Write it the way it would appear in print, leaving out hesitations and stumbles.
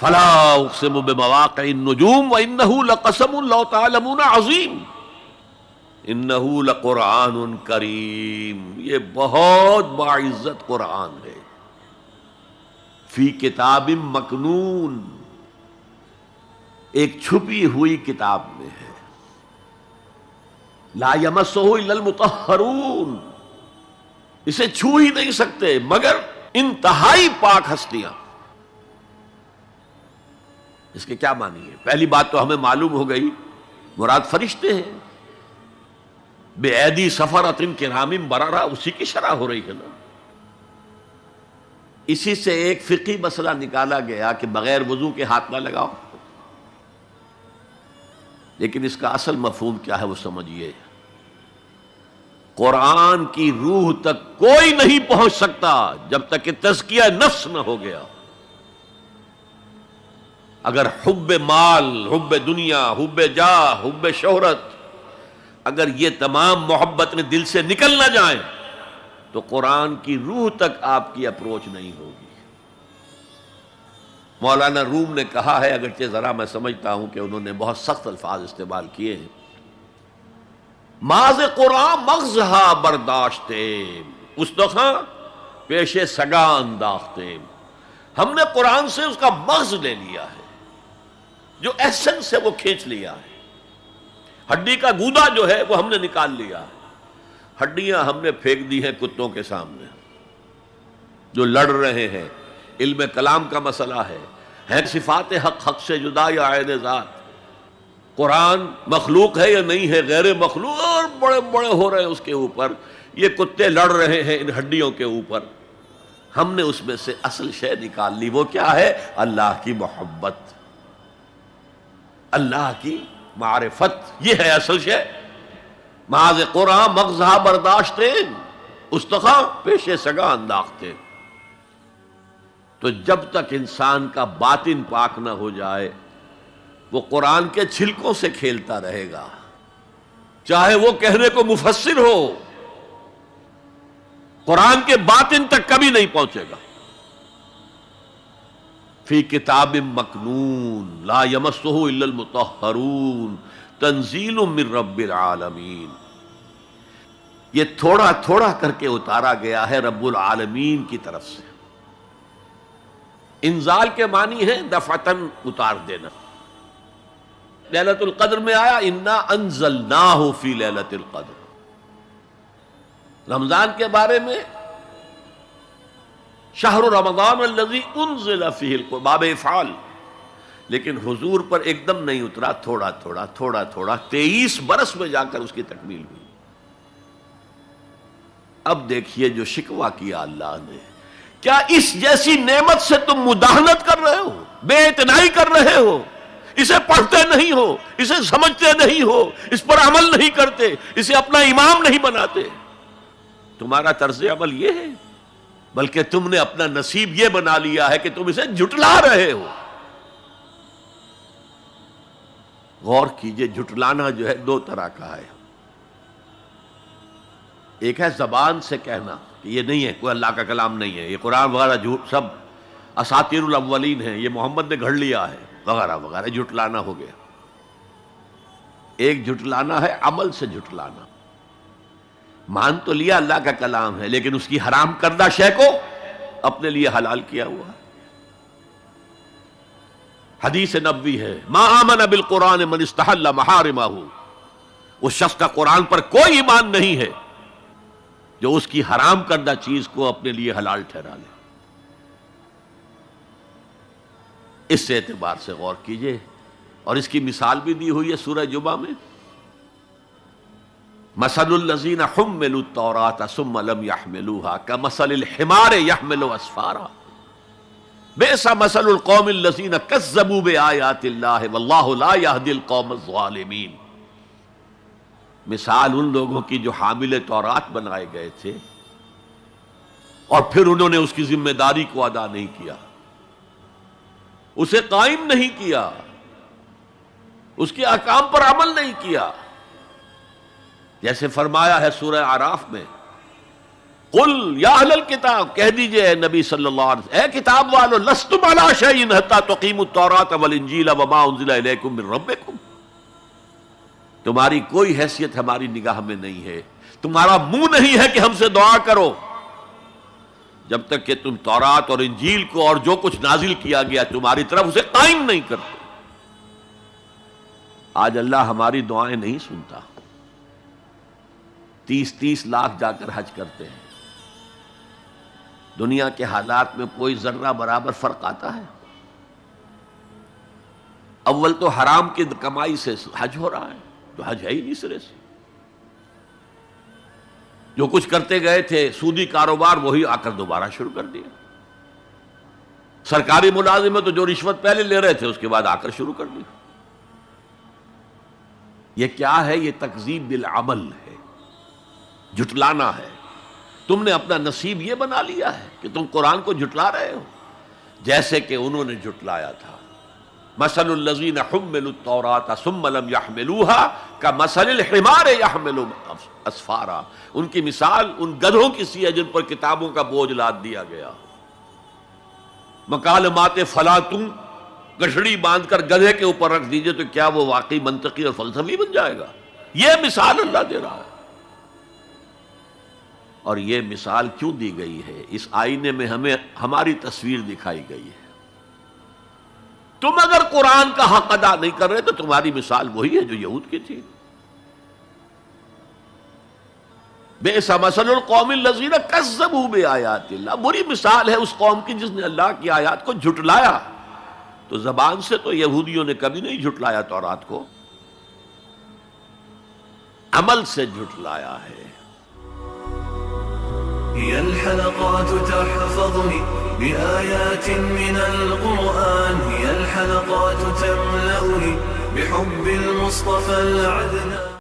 فلا اقسم بمواقع النجوم وانه لقسم لو تعلمون عظیم انه لقرآن کریم، یہ بہت باعزت قرآن ہے، فی کتاب مکنون، ایک چھپی ہوئی کتاب میں ہے، لا یمسہ الا المطہرون، اسے چھو ہی نہیں سکتے مگر انتہائی پاک ہستیاں۔ اس کے کیا معنی ہے؟ پہلی بات تو ہمیں معلوم ہو گئی، مراد فرشتے ہیں، بے ایدی سفرۃ کرام بررہ، اسی کی شرح ہو رہی ہے نا۔ اسی سے ایک فقہی مسئلہ نکالا گیا کہ بغیر وضو کے ہاتھ نہ لگاؤ، لیکن اس کا اصل مفہوم کیا ہے وہ سمجھیے۔ قرآن کی روح تک کوئی نہیں پہنچ سکتا جب تک کہ تزکیہ نفس نہ ہو گیا۔ اگر حب مال، حب دنیا، حب جاہ، حب شہرت، اگر یہ تمام محبت نے دل سے نکل نہ جائیں تو قرآن کی روح تک آپ کی اپروچ نہیں ہوگی۔ مولانا روم نے کہا ہے، اگرچہ ذرا میں سمجھتا ہوں کہ انہوں نے بہت سخت الفاظ استعمال کیے ہیں، ماز قرآن مغزہا برداشتے استخاں پیش سگا انداختے، ہم نے قرآن سے اس کا مغز لے لیا ہے، جو ایسنس ہے وہ کھینچ لیا ہے، ہڈی کا گودا جو ہے وہ ہم نے نکال لیا ہے، ہڈیاں ہم نے پھینک دی ہیں کتوں کے سامنے جو لڑ رہے ہیں۔ علم کلام کا مسئلہ ہے صفات حق حق سے جدا یا عین ذات، قرآن مخلوق ہے یا نہیں ہے، غیر مخلوق، اور بڑے بڑے ہو رہے ہیں اس کے اوپر، یہ کتے لڑ رہے ہیں ان ہڈیوں کے اوپر۔ ہم نے اس میں سے اصل شے نکال لی، وہ کیا ہے؟ اللہ کی محبت، اللہ کی معرفت، یہ ہے اصل شے۔ معاذ قرآن مغزہ برداشتے استخاں پیش سگا انداختے۔ تو جب تک انسان کا باطن پاک نہ ہو جائے وہ قرآن کے چھلکوں سے کھیلتا رہے گا، چاہے وہ کہنے کو مفسر ہو، قرآن کے باطن تک کبھی نہیں پہنچے گا۔ فی کتاب مکنون لا یمسہ الا المطہرون تنزیل من رب العالمین، یہ تھوڑا تھوڑا کر کے اتارا گیا ہے رب العالمین کی طرف سے۔ انزال کے معنی ہے دفعتاً اتار دینا۔ لیلۃ القدر میں آیا انا انزلناہ فی لیلۃ القدر، رمضان کے بارے میں شہر رمضان الذی انزل فیہ القرآن، باب افعال، لیکن حضور پر ایک دم نہیں اترا، تھوڑا تھوڑا تھوڑا تھوڑا 23 برس میں جا کر اس کی تکمیل ہوئی۔ اب دیکھیے جو شکوہ کیا اللہ نے، کیا اس جیسی نعمت سے تم مداہنت کر رہے ہو، بے اعتنائی کر رہے ہو، اسے پڑھتے نہیں ہو، اسے سمجھتے نہیں ہو، اس پر عمل نہیں کرتے، اسے اپنا امام نہیں بناتے؟ تمہارا طرز عمل یہ ہے، بلکہ تم نے اپنا نصیب یہ بنا لیا ہے کہ تم اسے جھٹلا رہے ہو۔ غور کیجئے، جھٹلانا جو ہے دو طرح کا ہے، ایک ہے زبان سے کہنا کہ یہ نہیں ہے، کوئی اللہ کا کلام نہیں ہے، یہ قرآن وغیرہ جھوٹ سب اساطیر الاولین ہیں، یہ محمد نے گھڑ لیا ہے وغیرہ وغیرہ، جھٹلانا ہو گیا۔ ایک جھٹلانا ہے عمل سے جھٹلانا، مان تو لیا اللہ کا کلام ہے لیکن اس کی حرام کردہ شے کو اپنے لیے حلال کیا ہوا۔ حدیث نبوی ہے ما آمن بالقرآن من استحل محارمہ، اس شخص کا قرآن پر کوئی ایمان نہیں ہے جو اس کی حرام کردہ چیز کو اپنے لیے حلال ٹھہرا لے۔ اس اعتبار سے غور کیجئے، اور اس کی مثال بھی دی ہوئی ہے سورہ جمعہ میں، مثل الذین حملوا التوراۃ ثم لم يحملوها كمثل الحمار يحمل اسفارا بئس مثل القوم الذین کذبوا بآیات اللہ واللہ لا يهدی القوم الظالمین۔ مثال ان لوگوں کی جو حامل تورات بنائے گئے تھے اور پھر انہوں نے اس کی ذمہ داری کو ادا نہیں کیا، اسے قائم نہیں کیا، اس کے احکام پر عمل نہیں کیا۔ جیسے فرمایا ہے سورہ اعراف میں قل یا اہل الکتاب، کہہ دیجئے اے نبی صلی اللہ علیہ وسلم، اے کتاب والو، لستم علی شیء حتی تقیموا التوراۃ والانجیل وما انزل الیکم من ربکم، تمہاری کوئی حیثیت ہماری نگاہ میں نہیں ہے، تمہارا منہ نہیں ہے کہ ہم سے دعا کرو جب تک کہ تم تورات اور انجیل کو اور جو کچھ نازل کیا گیا تمہاری طرف اسے قائم نہیں کرتے۔ آج اللہ ہماری دعائیں نہیں سنتا، 30 لاکھ جا کر حج کرتے ہیں، دنیا کے حالات میں کوئی ذرہ برابر فرق آتا ہے؟ اول تو حرام کی کمائی سے حج ہو رہا ہے، تو حج ہے ہی نہیں سرے سے، جو کچھ کرتے گئے تھے سودی کاروبار وہی آ کر دوبارہ شروع کر دیا، سرکاری ملازم تو جو رشوت پہلے لے رہے تھے اس کے بعد آ کر شروع کر دی۔ یہ کیا ہے؟ یہ تکذیب بالعمل ہے، جھٹلانا ہے۔ تم نے اپنا نصیب یہ بنا لیا ہے کہ تم قرآن کو جھٹلا رہے ہو، جیسے کہ انہوں نے جھٹلایا تھا۔ مثل الذین حملوا التوراۃ ثم لم يحملوها كمثل الحمار يحمل اسفارا، ان کی مثال ان گدھوں کی سی ہے جن پر کتابوں کا بوجھ لاد دیا گیا۔ مکالمات فلاں تم گٹھڑی باندھ کر گدھے کے اوپر رکھ دیجئے تو کیا وہ واقعی منطقی اور فلسفی بن جائے گا؟ یہ مثال اللہ دے رہا ہے۔ اور یہ مثال کیوں دی گئی ہے؟ اس آئینے میں ہمیں ہماری تصویر دکھائی گئی ہے۔ تم اگر قرآن کا حق ادا نہیں کر رہے تو تمہاری مثال وہی ہے جو یہود کی تھی۔ بئس مثل القوم الذین کذبوا بآیات اللہ، بری مثال ہے اس قوم کی جس نے اللہ کی آیات کو جھٹلایا۔ تو زبان سے تو یہودیوں نے کبھی نہیں جھٹلایا تورات کو، عمل سے جھٹلایا ہے۔ هي الحلقات تحفظني بآيات من القرآن، هي الحلقات تملأني بحب المصطفى العدنان.